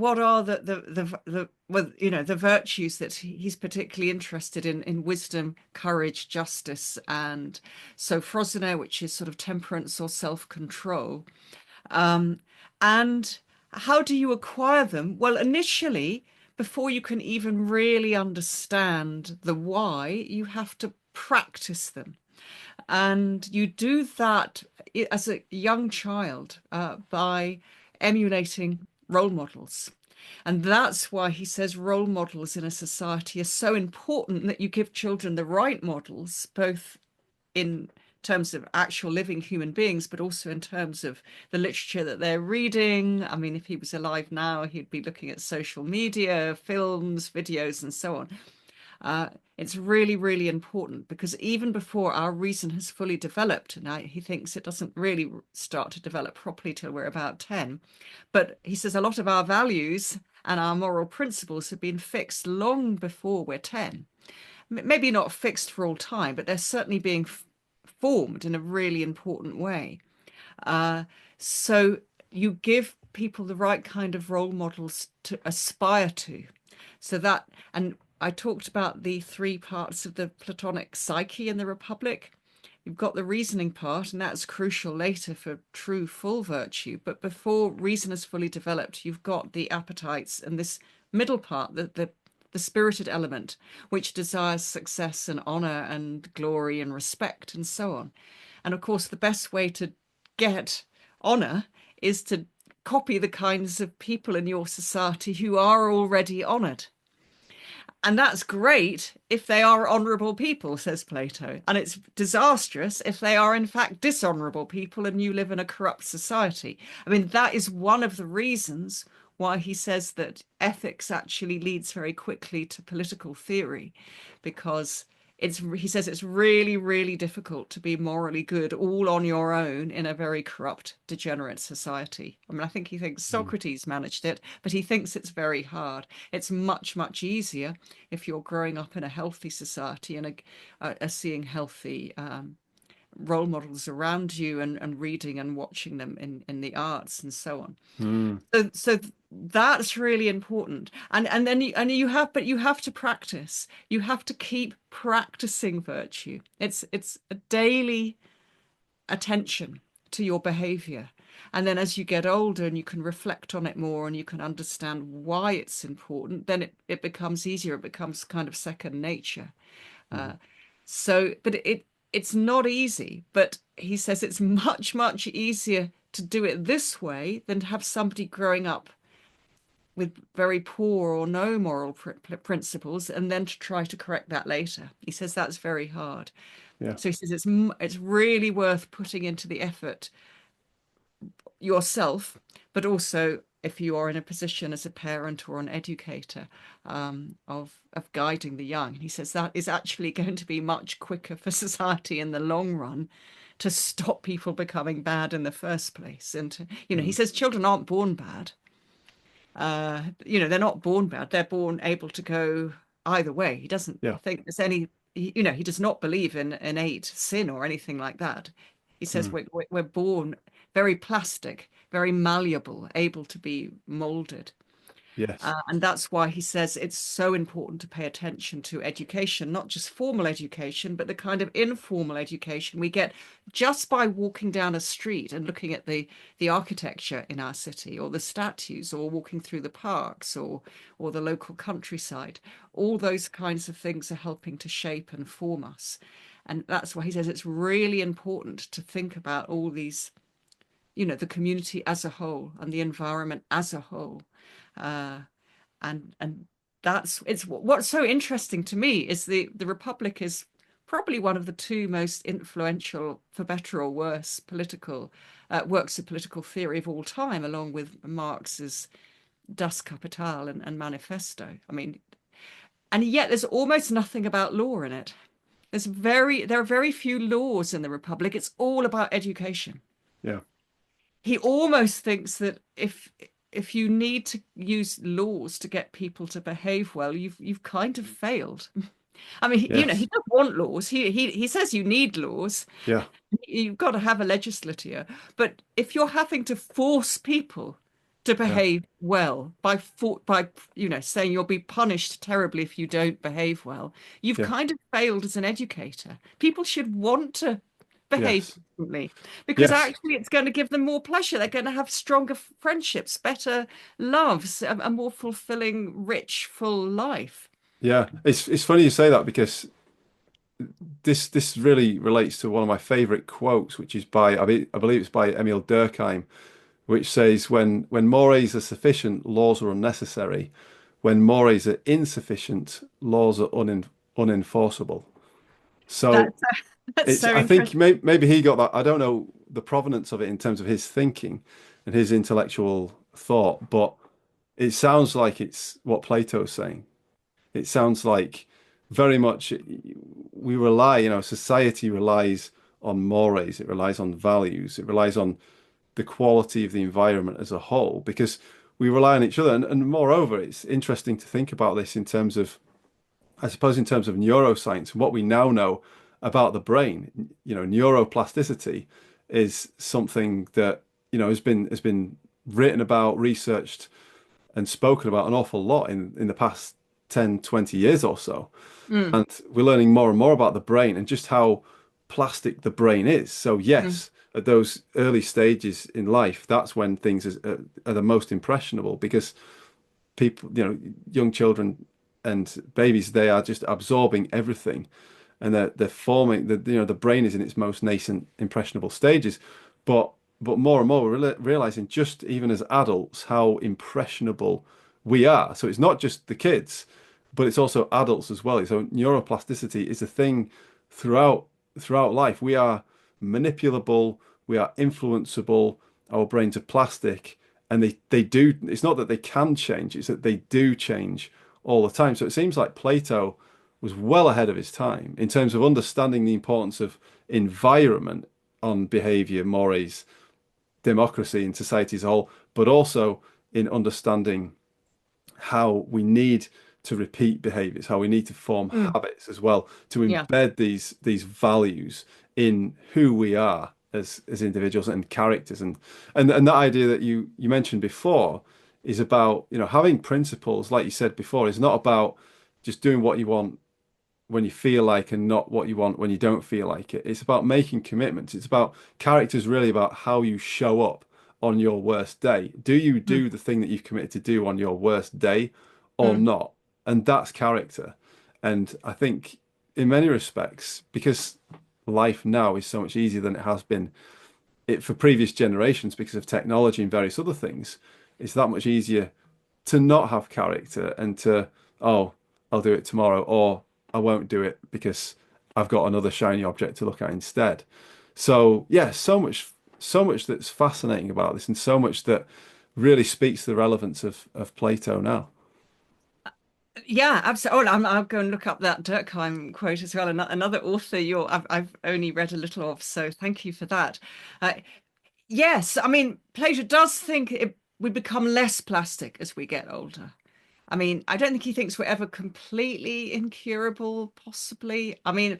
the well, the virtues that he's particularly interested in wisdom, courage, justice, and so Frosino, which is sort of temperance or self-control. And how do you acquire them? Well, initially, before you can even really understand the why, you have to practice them. And you do that as a young child by emulating role models. And that's why he says role models in a society are so important, that you give children the right models, both in terms of actual living human beings, but also in terms of the literature that they're reading. I mean, if he was alive now, he'd be looking at social media, films, videos, and so on. It's really, really important, because even before our reason has fully developed, and he thinks it doesn't really start to develop properly till we're about 10, but he says a lot of our values and our moral principles have been fixed long before we're 10. Maybe not fixed for all time, but they're certainly being formed in a really important way. Uh, so you give people the right kind of role models to aspire to. So that, and I talked about the three parts of the Platonic psyche in the Republic. You've got the reasoning part, and that's crucial later for true full virtue. But before reason is fully developed, you've got the appetites and this middle part, the spirited element, which desires success and honor and glory and respect and so on. And of course, the best way to get honor is to copy the kinds of people in your society who are already honored. And that's great if they are honorable people, says Plato. And it's disastrous if they are, in fact, dishonorable people and you live in a corrupt society. I mean, that is one of the reasons why he says that ethics actually leads very quickly to political theory, because he says it's really, really difficult to be morally good all on your own in a very corrupt, degenerate society. I mean, I think he thinks Mm, Socrates managed it, but he thinks it's very hard. It's much, much easier if you're growing up in a healthy society and are seeing healthy role models around you, and reading and watching them in the arts and so on. mm, So that's really important. And then you have, but you have to practice. You have to keep practicing virtue. It's a daily attention to your behavior. And then as you get older and you can reflect on it more and you can understand why it's important, then it becomes easier. It becomes kind of second nature. mm, Uh, but it's not easy, but he says it's much, much easier to do it this way than to have somebody growing up with very poor or no moral principles and then to try to correct that later. He says that's very hard. yeah. So he says it's really worth putting into the effort yourself, but also if you are in a position as a parent or an educator, of guiding the young. He says that is actually going to be much quicker for society in the long run to stop people becoming bad in the first place. And he Mm. says children aren't born bad. They're not born bad. They're born able to go either way. He doesn't Yeah. think there's any, he does not believe in innate sin or anything like that. He says Mm. we're born very plastic, very malleable, able to be molded. Yes. And that's why he says it's so important to pay attention to education, not just formal education, but the kind of informal education we get just by walking down a street and looking at the architecture in our city, or the statues, or walking through the parks, or the local countryside. All those kinds of things are helping to shape and form us. And that's why he says it's really important to think about all these, the community as a whole and the environment as a whole. Uh, and that's it's what's so interesting to me is the Republic is probably one of the two most influential, for better or worse, political works of political theory of all time, along with Marx's Das Kapital and Manifesto. I mean, and yet there's almost nothing about law in it. There are very few laws in the Republic. It's all about education. Yeah. He almost thinks that if you need to use laws to get people to behave well, you've kind of failed. I mean, he Yes. doesn't want laws. He says you need laws. Yeah. You've got to have a legislature. But if you're having to force people to Yeah. behave well by saying you'll be punished terribly if you don't behave well, you've Yeah. kind of failed as an educator. People should want to behave Yes. differently because Yes. actually it's going to give them more pleasure. They're going to have stronger friendships, better loves, a more fulfilling, rich, full life. Yeah. It's funny you say that because this really relates to one of my favorite quotes, which is by I believe it's by Emil Durkheim, which says when mores are sufficient, laws are unnecessary. When mores are insufficient, laws are unenforceable. So That's that's it's so I think interesting. maybe he got that. I don't know the provenance of it in terms of his thinking and his intellectual thought, but it sounds like it's what Plato's saying. It sounds like very much we rely, society relies on mores, it relies on values, it relies on the quality of the environment as a whole because we rely on each other. And moreover, it's interesting to think about this in terms of, I suppose, in terms of neuroscience and what we now know about the brain. Neuroplasticity is something that, has been written about, researched, and spoken about an awful lot in the past 10, 20 years or so. Mm, And we're learning more and more about the brain and just how plastic the brain is. So mm, yes, at those early stages in life, that's when things are the most impressionable because people, young children and babies, they are just absorbing everything and they're forming the brain is in its most nascent impressionable stages. But more and more we're realizing just even as adults how impressionable we are. So it's not just the kids, but it's also adults as well. So neuroplasticity is a thing throughout throughout life. We are manipulable, we are influenceable, our brains are plastic, and they do, it's not that they can change, it's that they do change all the time. So it seems like Plato was well ahead of his time in terms of understanding the importance of environment on behavior, mores, democracy, and society as a whole, but also in understanding how we need to repeat behaviors, how we need to form mm. habits as well, to Yeah. embed these values in who we are as individuals and characters. And that idea that you mentioned before is about, having principles, like you said before, is not about just doing what you want when you feel like and not what you want when you don't feel like it. It's about making commitments. It's about characters, really about how you show up on your worst day. Do you Mm, do the thing that you've committed to do on your worst day or mm, not? And that's character. And I think in many respects, because life now is so much easier than it has been for previous generations because of technology and various other things, it's that much easier to not have character and to, oh, I'll do it tomorrow, or I won't do it because I've got another shiny object to look at instead. So yeah, so much that's fascinating about this, and so much that really speaks to the relevance of Plato now. Yeah, absolutely. Oh, I'll go and look up that Durkheim quote as well. Another author I've only read a little of, so thank you for that. Uh, yes, I mean, Plato does think we become less plastic as we get older. I mean, I don't think he thinks we're ever completely incurable, possibly. I mean,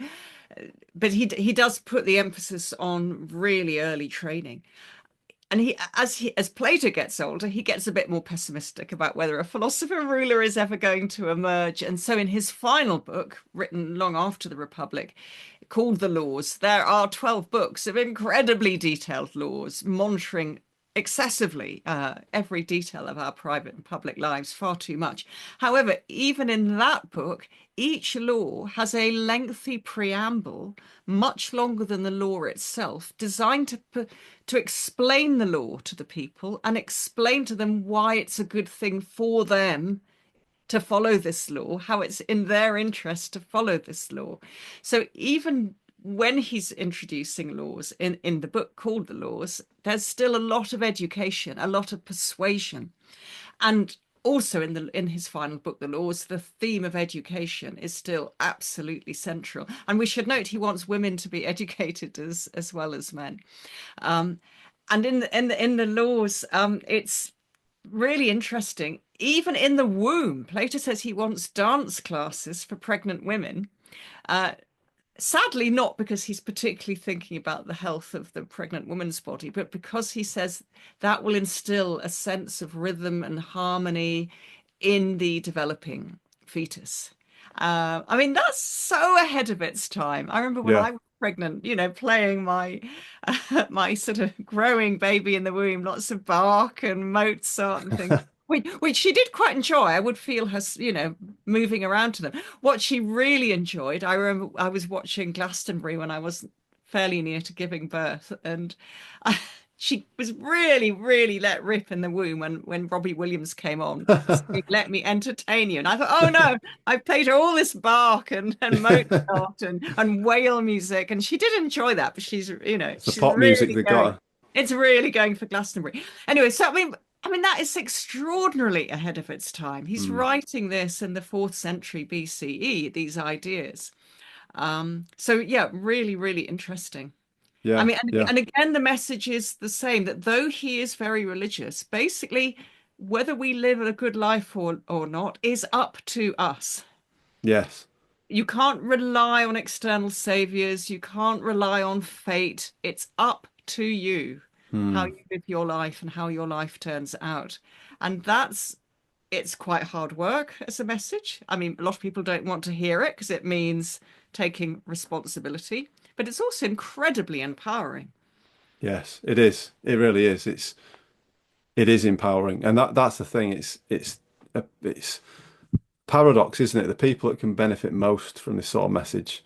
but he does put the emphasis on really early training. And as Plato gets older, he gets a bit more pessimistic about whether a philosopher ruler is ever going to emerge. And so in his final book, written long after the Republic, called The Laws, there are 12 books of incredibly detailed laws, monitoring excessively every detail of our private and public lives, far too much. However, even in that book, each law has a lengthy preamble, much longer than the law itself, designed to explain the law to the people and explain to them why it's a good thing for them to follow this law, how it's in their interest to follow this law. So even when he's introducing laws in the book called The Laws, there's still a lot of education, a lot of persuasion. And also in his final book, The Laws, the theme of education is still absolutely central. And we should note he wants women to be educated as well as men. And in the laws, it's really interesting. Even in the womb, Plato says he wants dance classes for pregnant women. Uh, Sadly, not because he's particularly thinking about the health of the pregnant woman's body, but because he says that will instill a sense of rhythm and harmony in the developing fetus. I mean, that's so ahead of its time. I remember when Yeah. I was pregnant, playing my my sort of growing baby in the womb, lots of Bach and Mozart and things. Which she did quite enjoy. I would feel her, moving around to them. What she really enjoyed, I remember I was watching Glastonbury when I was fairly near to giving birth, and she was really, really let rip in the womb when Robbie Williams came on. Saying, let me entertain you. And I thought, oh no, I've played her all this Bach and Mozart and whale music. And she did enjoy that, but It's the she's pop music really that got going. her. It's really going for Glastonbury. Anyway, so I mean, that is extraordinarily ahead of its time. He's Mm. writing this in the fourth century BCE, these ideas. So yeah, really, really interesting. I Yeah, mean, yeah, and again, the message is the same, that though he is very religious, basically, whether we live a good life or not is up to us. yes. You can't rely on external saviors. You can't rely on fate. It's up to you how Mm. you live your life and how your life turns out. And it's quite hard work as a message. I mean, a lot of people don't want to hear it because it means taking responsibility, but it's also incredibly empowering. Yes, it is. It really is. It is empowering, and that's the thing. It's paradox, isn't it? The people that can benefit most from this sort of message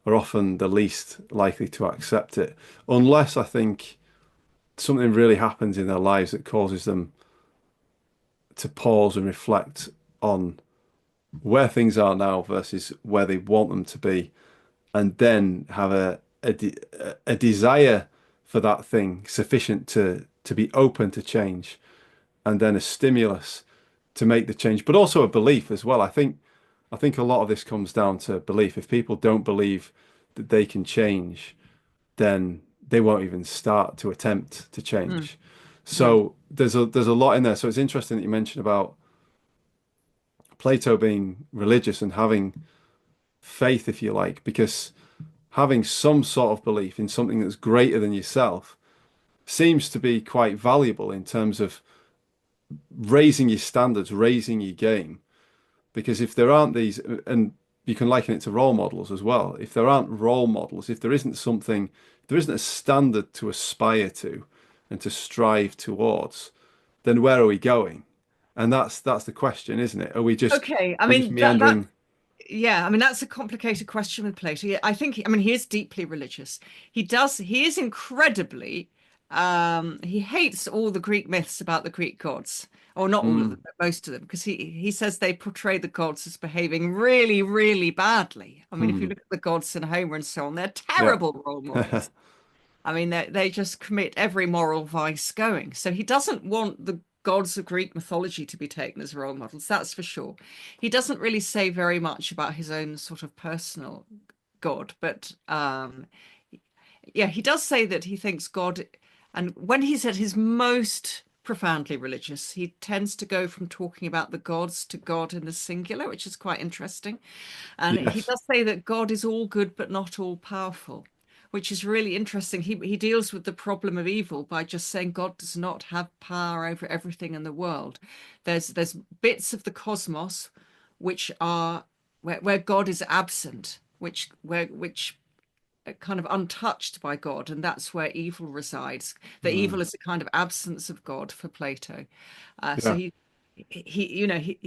are often the least likely to accept it, unless I think something really happens in their lives that causes them to pause and reflect on where things are now versus where they want them to be, and then have a desire for that thing sufficient to be open to change, and then a stimulus to make the change, but also a belief as well. I think a lot of this comes down to belief. If people don't believe that they can change, then they won't even start to attempt to Mm, change. mm. So there's a lot in there. So it's interesting that you mentioned about Plato being religious and having faith, if you like, because having some sort of belief in something that's greater than yourself seems to be quite valuable in terms of raising your standards, raising your game. Because if there aren't these, and you can liken it to role models as well, if there aren't role models, if there isn't something, if there isn't a standard to aspire to and to strive towards, then where are we going? And that's the question, isn't it? Okay, I Are we just mean that meandering? yeah, I mean that's a complicated question with Plato. Yeah, I think I mean he is deeply religious. He is incredibly he hates all the Greek myths about the Greek gods, or not all of them, Mm, but most of them, because he says they portray the gods as behaving really, really badly. I mean, if you mm, look at the gods in Homer and so on, they're yeah. terrible role models. I mean, they just commit every moral vice going. So he doesn't want gods of Greek mythology to be taken as role models, that's for sure. He doesn't really say very much about his own sort of personal God, but yeah, he does say that he thinks God, and when he's at his most profoundly religious, he tends to go from talking about the gods to God in the singular, which is quite interesting. And he Yes. does say that God is all good but not all powerful, which is really interesting. He deals with the problem of evil by just saying God does not have power over everything in the world. There's bits of the cosmos which are where God is absent, which kind of untouched by God, and that's where evil resides. The evil Mm. is a kind of absence of God for Plato. So Yeah.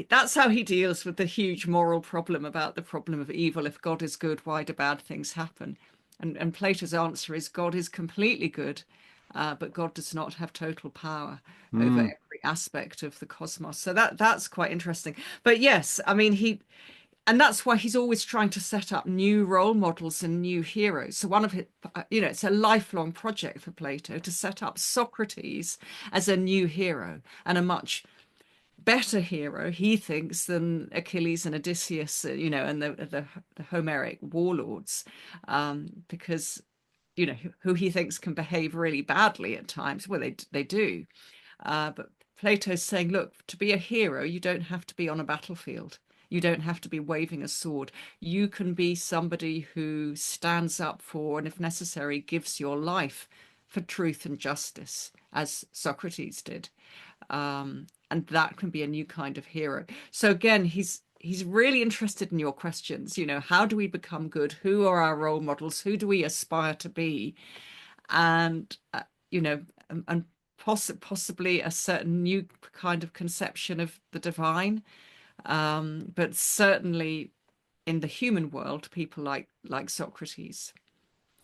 that's how he deals with the huge moral problem about the problem of evil. If God is good, why do bad things happen? And Plato's answer is God is completely good, but God does not have total power over Mm. every aspect of the cosmos. So that's quite interesting. But yes, I mean and that's why he's always trying to set up new role models and new heroes. So one of his, it's a lifelong project for Plato to set up Socrates as a new hero and a much better hero, he thinks, than Achilles and Odysseus, and the Homeric warlords, because who he thinks can behave really badly at times. Well, they do, but Plato's saying, look, to be a hero, you don't have to be on a battlefield. You don't have to be waving a sword. You can be somebody who stands up for, and if necessary, gives your life for truth and justice, as Socrates did. And that can be a new kind of hero. So again, he's really interested in your questions. How do we become good? Who are our role models? Who do we aspire to be? And and possibly a certain new kind of conception of the divine. But certainly in the human world, people like Socrates.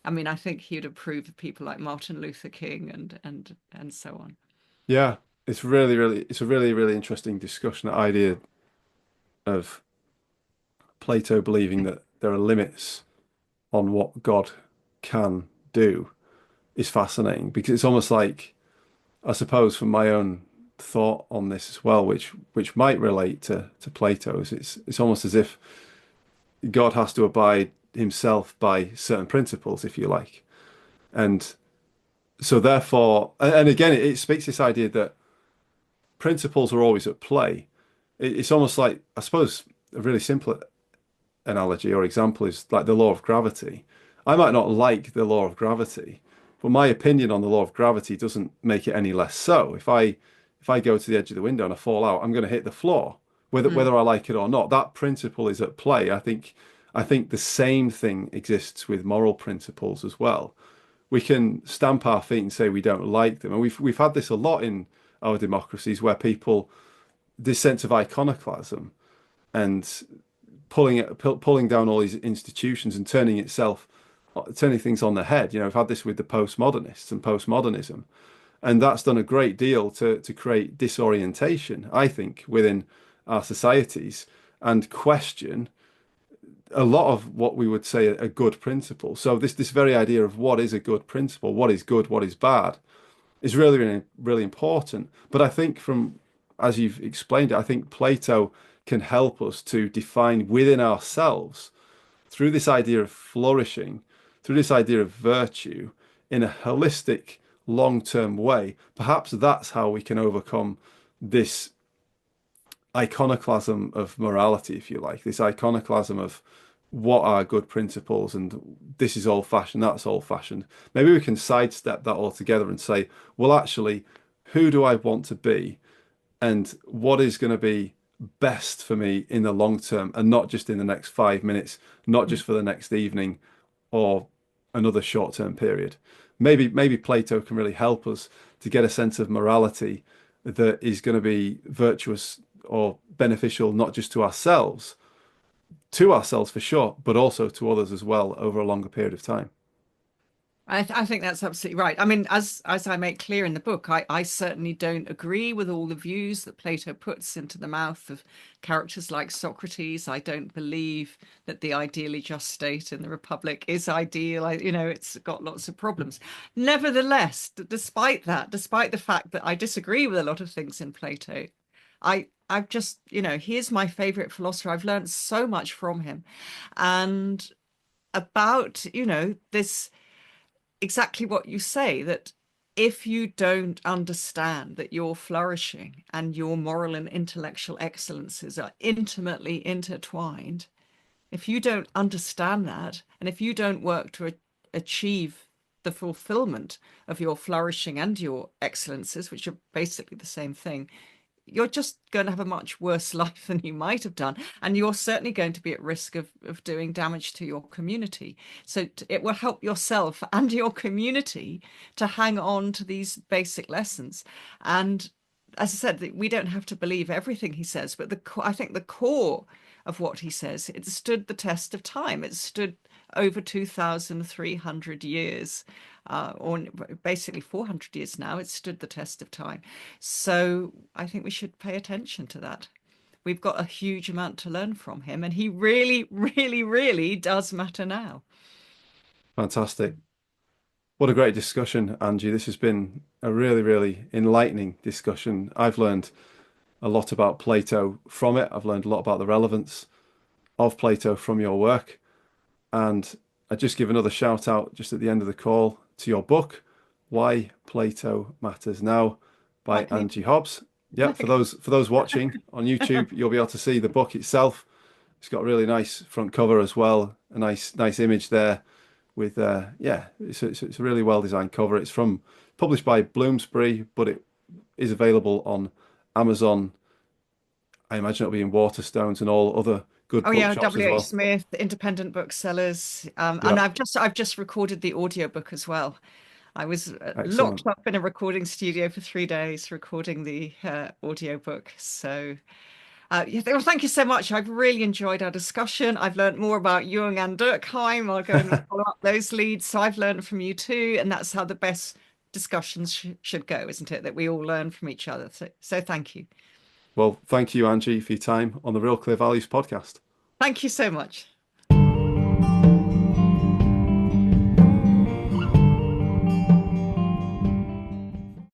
I mean, I think he'd approve of people like Martin Luther King and so on. Yeah. It's a really, really interesting discussion. The idea of Plato believing that there are limits on what God can do is fascinating because it's almost like, I suppose, from my own thought on this as well, which might relate to Plato's, it's almost as if God has to abide himself by certain principles, if you like. And so therefore, and again, it speaks this idea that principles are always at play. It's almost like, I suppose, a really simple analogy or example is like the law of gravity. I might not like the law of gravity, but my opinion on the law of gravity doesn't make it any less so. If I go to the edge of the window and I fall out, I'm going to hit the floor, Mm, whether I like it or not. That principle is at play. I think the same thing exists with moral principles as well. We can stamp our feet and say we don't like them, and we've had this a lot in our democracies where people this sense of iconoclasm and pulling down all these institutions and turning things on their head. We've had this with the postmodernists and postmodernism, and that's done a great deal to create disorientation, I think, within our societies and question a lot of what we would say a good principle. So this very idea of what is a good principle, what is good, what is bad, is really, really, really important. But I think as you've explained it, I think Plato can help us to define within ourselves through this idea of flourishing, through this idea of virtue in a holistic, long-term way. Perhaps that's how we can overcome this iconoclasm of morality, if you like, this iconoclasm of what are good principles and this is old fashioned, that's old fashioned. Maybe we can sidestep that altogether and say, well, actually, who do I want to be and what is going to be best for me in the long term and not just in the next 5 minutes, not mm. just for the next evening or another short-term period. Maybe Plato can really help us to get a sense of morality that is going to be virtuous or beneficial not just to ourselves for sure, but also to others as well over a longer period of time. I think that's absolutely right. I mean, as I make clear in the book, I certainly don't agree with all the views that Plato puts into the mouth of characters like Socrates. I don't believe that the ideally just state in the Republic is ideal. It's got lots of problems. Nevertheless, despite that, despite the fact that I disagree with a lot of things in Plato, I've just, he is my favorite philosopher. I've learned so much from him, and about, this exactly what you say, that if you don't understand that your flourishing and your moral and intellectual excellences are intimately intertwined, if you don't understand that, and if you don't work to achieve the fulfillment of your flourishing and your excellences, which are basically the same thing, you're just going to have a much worse life than you might have done. And you're certainly going to be at risk of doing damage to your community. So it will help yourself and your community to hang on to these basic lessons. And as I said, we don't have to believe everything he says, but I think the core of what he says, it stood the test of time. It stood over 2,300 years, or basically 400 years now. It stood the test of time. So I think we should pay attention to that. We've got a huge amount to learn from him, and he really, really, really does matter now. Fantastic. What a great discussion, Angie. This has been a really, really enlightening discussion. I've learned a lot about Plato from it. I've learned a lot about the relevance of Plato from your work. And I just give another shout out just at the end of the call to your book, Why Plato Matters Now Why, by Pete? Angie Hobbs. Yeah, for those watching on YouTube, you'll be able to see the book itself. It's got a really nice front cover as well, a nice image there with yeah, it's a really well designed cover. It's from published by Bloomsbury, but it is available on Amazon. I imagine it'll be in Waterstones and all other good Oh yeah, bookshops as W.H. well. Smith, independent booksellers, and Yeah, I've just recorded the audiobook as well. I was locked excellent. up in a recording studio for 3 days recording the audiobook. So yeah, well, thank you so much. I've really enjoyed our discussion. I've learned more about Jung and Durkheim. I'll go and follow up those leads. So I've learned from you too, and that's how the best discussions should go, isn't it? That we all learn from each other. So thank you. Well, thank you, Angie, for your time on the Real Clear Values podcast. Thank you so much.